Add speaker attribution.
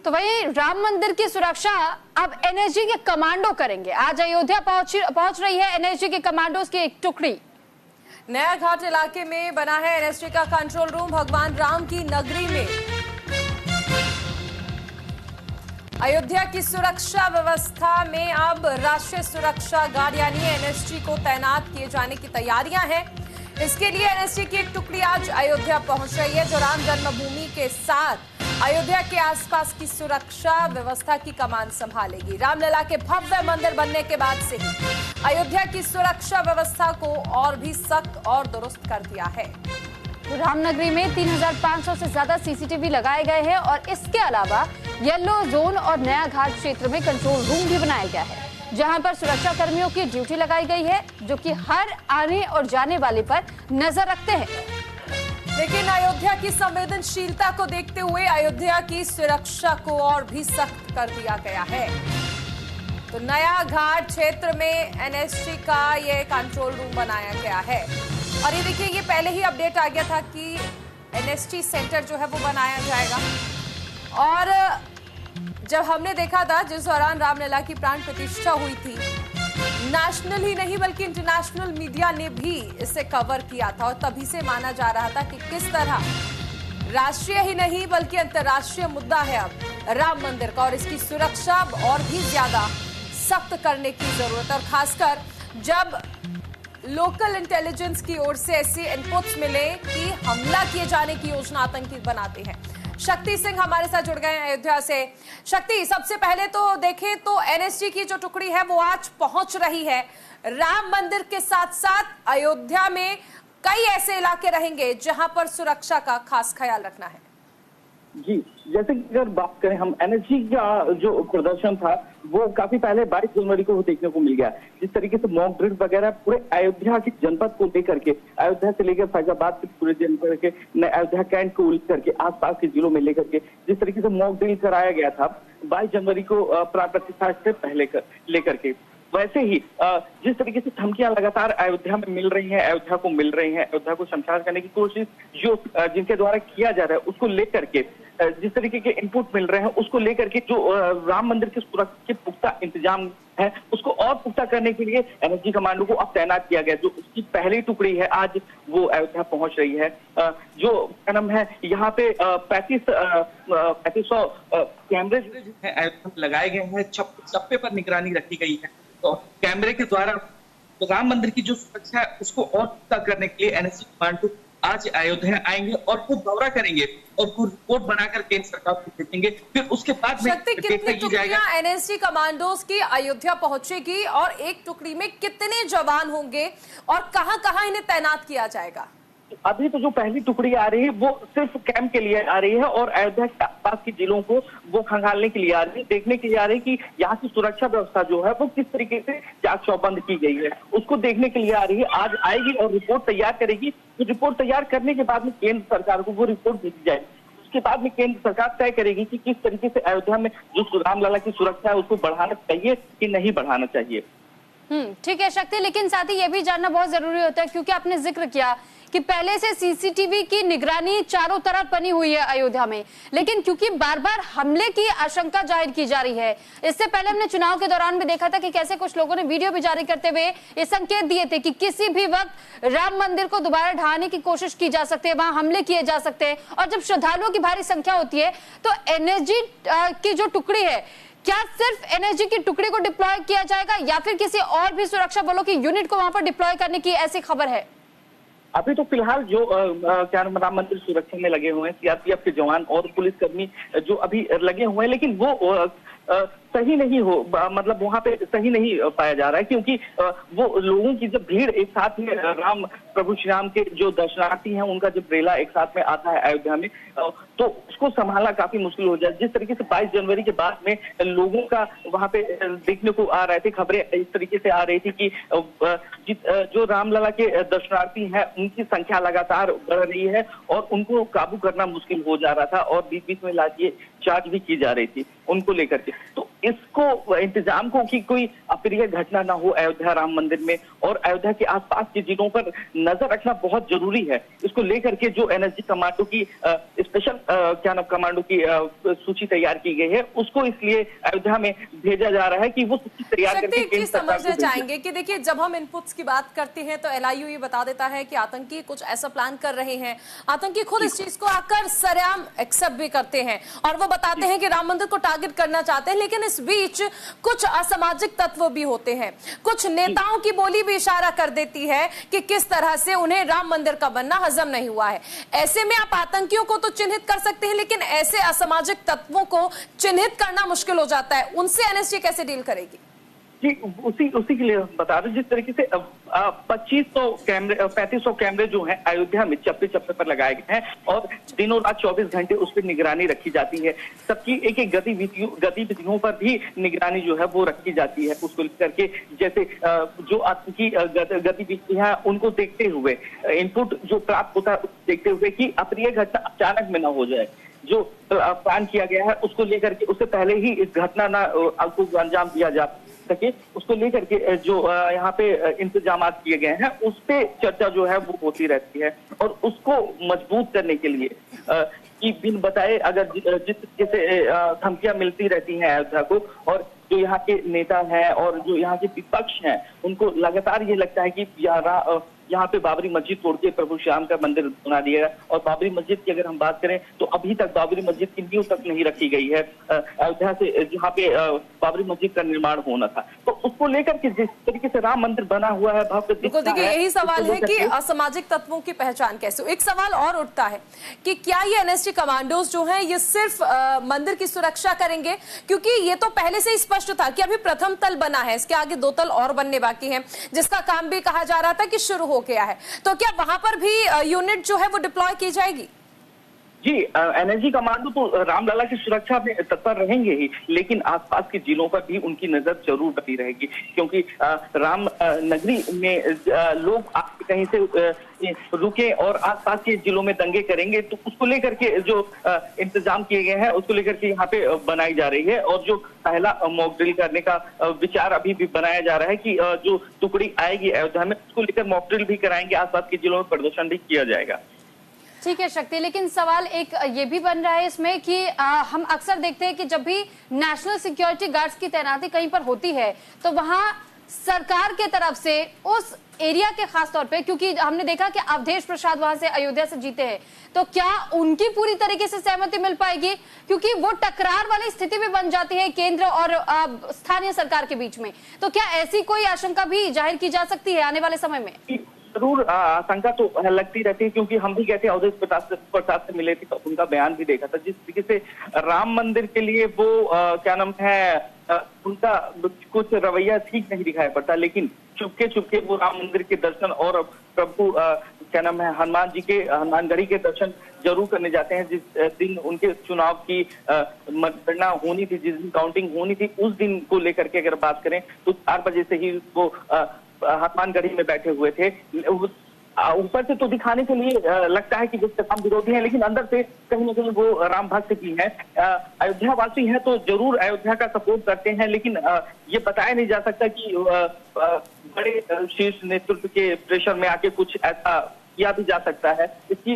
Speaker 1: तो वही राम मंदिर की सुरक्षा अब एनएसजी के कमांडो करेंगे। आज अयोध्या पहुंच रही है एनएसजी के कमांडोज की एक टुकड़ी।
Speaker 2: नया घाट इलाके में बना है एनएसजी का कंट्रोल रूम। भगवान राम की नगरी में अयोध्या की सुरक्षा व्यवस्था में अब राष्ट्रीय सुरक्षा गार्ड यानी एनएसजी को तैनात किए जाने की तैयारियां हैं। इसके लिए एनएसजी की एक टुकड़ी आज अयोध्या पहुंच रही है, जो राम जन्मभूमि के साथ अयोध्या के आसपास की सुरक्षा व्यवस्था की कमान संभालेगी। रामलला के भव्य मंदिर बनने के बाद से ही अयोध्या की सुरक्षा व्यवस्था को और भी सख्त और दुरुस्त कर दिया है।
Speaker 1: रामनगरी में 3500 से ज्यादा सीसीटीवी लगाए गए हैं और इसके अलावा येलो जोन और नया घाट क्षेत्र में कंट्रोल रूम भी बनाया गया है, जहां पर सुरक्षा कर्मियों की ड्यूटी लगाई गई है, जो कि हर आने और जाने वाले पर नजर रखते हैं।
Speaker 2: लेकिन अयोध्या की संवेदनशीलता को देखते हुए अयोध्या की सुरक्षा को और भी सख्त कर दिया गया है। तो नया घाट क्षेत्र में एनएसजी का ये कंट्रोल रूम बनाया गया है और ये देखिए, ये पहले ही अपडेट आ गया था कि एनएसजी सेंटर जो है वो बनाया जाएगा। और जब हमने देखा था जिस दौरान रामलला की प्राण प्रतिष्ठा हुई थी, नेशनल ही नहीं बल्कि इंटरनेशनल मीडिया ने भी इसे कवर किया था और तभी से माना जा रहा था कि किस तरह राष्ट्रीय ही नहीं बल्कि अंतर्राष्ट्रीय मुद्दा है अब राम मंदिर का, और इसकी सुरक्षा और भी ज्यादा सख्त करने की जरूरत है। और खासकर जब लोकल इंटेलिजेंस की ओर से ऐसे इनपुट्स मिले कि हमला किए जाने की योजना आतंकी बनाते हैं। शक्ति सिंह हमारे साथ जुड़ गए हैं अयोध्या से। शक्ति, सबसे पहले तो देखें तो एनएसजी की जो टुकड़ी है वो आज पहुंच रही है राम मंदिर के साथ साथ अयोध्या में कई ऐसे इलाके रहेंगे जहां पर सुरक्षा का खास ख्याल रखना है।
Speaker 3: जी, जैसे कि अगर बात करें हम एनएसजी का जो प्रदर्शन था वो काफी पहले 22 जनवरी को देखने को मिल गया। जिस तरीके से मॉक ड्रिल वगैरह पूरे अयोध्या के जनपद को लेकर के, अयोध्या से लेकर फैजाबाद के पूरे जनपद के, अयोध्या कैंट को लेकर के, आसपास के जिलों में लेकर के जिस तरीके से मॉक ड्रिल कराया गया था 22 जनवरी को प्राण प्रतिष्ठा से पहले लेकर के, वैसे ही जिस तरीके से धमकियां लगातार अयोध्या में मिल रही हैं, अयोध्या को मिल रही हैं, अयोध्या को शमशान करने की कोशिश जो जिनके द्वारा किया जा रहा है उसको लेकर के जिस तरीके के इनपुट मिल रहे हैं उसको लेकर के जो राम मंदिर की सुरक्षा के पुख्ता इंतजाम है उसको और पुख्ता करने के लिए एनएसजी कमांडो को अब तैनात किया गया। जो उसकी पहली टुकड़ी है आज वो अयोध्या पहुंच रही है। जो क्या नाम है, यहाँ पे 3500 कैमरे अयोध्या में लगाए गए हैं, छप्पे पर निगरानी रखी गई है। तो कैमरे के द्वारा तो राम मंदिर की जो सुरक्षा है उसको और पुख्ता करने के लिए एनएसजी कमांडो आज अयोध्या आएंगे और खुद दौरा करेंगे और खुद रिपोर्ट बनाकर केंद्र सरकार को भेजेंगे। फिर उसके बाद
Speaker 2: कितनी टुकड़ियां एनएसजी कमांडोज की अयोध्या पहुंचेगी और एक टुकड़ी में कितने जवान होंगे और कहां-कहां इन्हें तैनात किया जाएगा?
Speaker 3: अभी तो जो पहली टुकड़ी आ रही है वो सिर्फ कैंप के लिए आ रही है और अयोध्या के आसपास के जिलों को वो खंगालने के लिए आ रही है, देखने के लिए आ रही है कि यहाँ की सुरक्षा व्यवस्था जो है वो किस तरीके से चाक चौबंद की गई है, उसको देखने के लिए आ रही है। आज आएगी और रिपोर्ट तैयार करेगी। तो रिपोर्ट तैयार करने के बाद में केंद्र सरकार को वो रिपोर्ट भेजी जाएगी। उसके बाद में केंद्र सरकार तय करेगी कि किस तरीके से अयोध्या में जो रामलला की सुरक्षा है उसको बढ़ाना चाहिए कि नहीं बढ़ाना चाहिए।
Speaker 1: ठीक है शक्ति, लेकिन साथ ही ये भी जानना बहुत जरूरी होता है क्योंकि आपने जिक्र किया कि पहले से सीसीटीवी की निगरानी चारों तरफ बनी हुई है अयोध्या में, लेकिन क्योंकि बार बार हमले की आशंका जाहिर की जा रही है, इससे पहले हमने चुनाव के दौरान भी देखा था कि कैसे कुछ लोगों ने वीडियो भी जारी करते हुए ये संकेत दिए थे कि किसी भी वक्त राम मंदिर को दोबारा ढहाने की कोशिश की जा सकती है, वहां हमले किए जा सकते हैं। और जब श्रद्धालुओं की भारी संख्या होती है तो एनएसजी की जो टुकड़ी है, क्या सिर्फ एनएसजी की टुकड़ी को डिप्लॉय किया जाएगा या फिर किसी और भी सुरक्षा बलों की यूनिट को वहां पर डिप्लॉय करने की ऐसी खबर है?
Speaker 3: अभी तो फिलहाल जो क्या राम मंदिर सुरक्षा में लगे हुए हैं सीआरपीएफ के जवान और पुलिसकर्मी जो अभी लगे हुए हैं, लेकिन वो सही नहीं हो, मतलब वहां पे सही नहीं पाया जा रहा है क्योंकि वो लोगों की जब भीड़ एक साथ में राम प्रभु श्री राम के जो दर्शनार्थी हैं उनका जब रेला एक साथ में आता है अयोध्या में तो उसको संभालना काफी मुश्किल हो जाए। जिस तरीके से 22 जनवरी के बाद में लोगों का वहां पे देखने को आ रहे थे, खबरें इस तरीके से आ रही थी कि जो रामलला के दर्शनार्थी हैं उनकी संख्या लगातार बढ़ रही है और उनको काबू करना मुश्किल हो जा रहा था और बीच बीच में लाठी चार्ज भी की जा रही थी उनको लेकर के। तो इसको इंतजाम को कि कोई अप्रिय घटना ना हो अयोध्या राम मंदिर में, और अयोध्या के आसपास के जिलों पर नजर रखना बहुत जरूरी है। इसको लेकर के जो एनएसजी कमांडो की स्पेशल कमांडो की सूची तैयार की गई है, उसको इसलिए अयोध्या में भेजा जा रहा है कि वो सूची तैयार करके
Speaker 2: समझना चाहेंगे कि देखिए, जब हम इनपुट्स की बात करते हैं तो एलआईयू ये बता देता है कि आतंकी कुछ ऐसा प्लान कर रहे हैं। आतंकी खुद इस चीज को आकर सरेआम एक्सेप्ट भी करते हैं और वो बताते हैं कि राम मंदिर को टारगेट करना चाहते हैं, लेकिन इस बीच कुछ असामाजिक तत्व भी होते हैं। कुछ नेताओं की बोली भी इशारा कर देती है कि किस तरह से उन्हें राम मंदिर का बनना हजम नहीं हुआ है। ऐसे में आप आतंकियों को तो चिन्हित कर सकते हैं, लेकिन ऐसे असामाजिक तत्वों को चिन्हित करना मुश्किल हो जाता है। उनसे एनएसजी कैसे डील करेगी?
Speaker 3: जी, उसी के लिए बता रहे, जिस तरीके से 3500 कैमरे जो हैं अयोध्या में चप्पे चप्पे पर लगाए गए हैं और दिनों रात 24 घंटे उस पर निगरानी रखी जाती है। सबकी एक एक गतिविधियों पर भी निगरानी जो है वो रखी जाती है, उसको लेकर के जैसे जो आतंकी गतिविधियां उनको देखते हुए, इनपुट जो प्राप्त होता है देखते हुए कि अप्रिय घटना अचानक में ना हो जाए, जो प्लान किया गया है उसको लेकर के उससे पहले ही इस घटना को अंजाम दिया जा सके, उसको लेकर के जो यहाँ पे इंतजाम किए गए हैं उस पे चर्चा जो है वो होती रहती है। और उसको मजबूत करने के लिए कि बिन बताए अगर जिस तरीके से धमकियां मिलती रहती हैं अयोध्या को, और जो यहाँ के नेता हैं और जो यहाँ के विपक्ष हैं उनको लगातार ये लगता है कि यहाँ पे बाबरी मस्जिद तोड़ के प्रभु श्याम का मंदिर बना दिया गया। और बाबरी मस्जिद की अगर हम बात करें तो अभी तक बाबरी मस्जिद की नींव तक नहीं रखी गई है अयोध्या से, जहाँ पे बाबरी मस्जिद का निर्माण होना था। तो उसको लेकर के जिस तरीके से राम मंदिर बना हुआ है,
Speaker 2: बिल्कुल देखिए, यही सवाल है कि असामाजिक तत्वों की पहचान कैसे। एक सवाल और उठता है कि क्या ये एनएसजी कमांडोज जो हैं ये सिर्फ मंदिर की सुरक्षा करेंगे, क्योंकि ये तो पहले से ही स्पष्ट था कि अभी प्रथम तल बना है, इसके आगे 2 तल और बनने बाकी हैं, जिसका काम भी कहा जा रहा था कि शुरू हो गया है। तो क्या वहां पर भी यूनिट जो है वो डिप्लॉय की जाएगी?
Speaker 3: जी, एनएसजी कमांडो तो रामलला की सुरक्षा में तत्पर रहेंगे ही, लेकिन आसपास के जिलों पर भी उनकी नजर जरूर बनी रहेगी, क्योंकि राम नगरी में लोग कहीं से रुके और आसपास के जिलों में दंगे करेंगे, तो उसको लेकर के जो इंतजाम किए गए हैं उसको लेकर के यहाँ पे बनाई जा रही है। और जो पहला मॉक ड्रिल करने का विचार अभी भी बनाया जा रहा है कि जो टुकड़ी आएगी अयोध्या में उसको लेकर मॉक ड्रिल भी कराएंगे, आसपास के जिलों में प्रदर्शन भी किया जाएगा।
Speaker 1: ठीक है शक्ति, लेकिन सवाल एक ये भी बन रहा है इसमें कि हम अक्सर देखते हैं कि जब भी नेशनल सिक्योरिटी गार्ड्स की तैनाती कहीं पर होती है तो वहां सरकार के तरफ से उस एरिया के खास तौर पे, क्योंकि हमने देखा कि अवधेश प्रसाद वहां से अयोध्या से जीते हैं, तो क्या उनकी पूरी तरीके से सहमति मिल पाएगी? क्योंकि वो टकरार वाली स्थिति भी बन जाती है केंद्र और स्थानीय सरकार के बीच में। तो क्या ऐसी कोई आशंका भी जाहिर की जा सकती है आने वाले समय में?
Speaker 3: जरूर आशंका तो लगती रहती है, क्योंकि हम भी कहते हैं अवधेश प्रसाद से मिले थे तो उनका बयान भी देखा था, जिस तरीके से राम मंदिर के लिए वो उनका कुछ रवैया ठीक नहीं दिखाई पड़ता, लेकिन चुपके वो राम मंदिर के दर्शन और प्रभु हनुमानगढ़ी के दर्शन जरूर करने जाते हैं। जिस दिन उनके चुनाव की मतगणना होनी थी, जिस दिन काउंटिंग होनी थी, उस दिन को लेकर के अगर बात करें तो 4 बजे से ही वो हनुमानगढ़ी में बैठे हुए थे। ऊपर से तो दिखाने के लिए लगता है कि जो तमाम विरोधी हैं, लेकिन अंदर से कहीं ना कहीं वो राम भक्त भी हैं। अयोध्या वासी हैं तो जरूर अयोध्या का सपोर्ट करते हैं, लेकिन ये बताया नहीं जा सकता कि बड़े शीर्ष नेतृत्व के प्रेशर में आके कुछ ऐसा किया भी जा सकता है। इसकी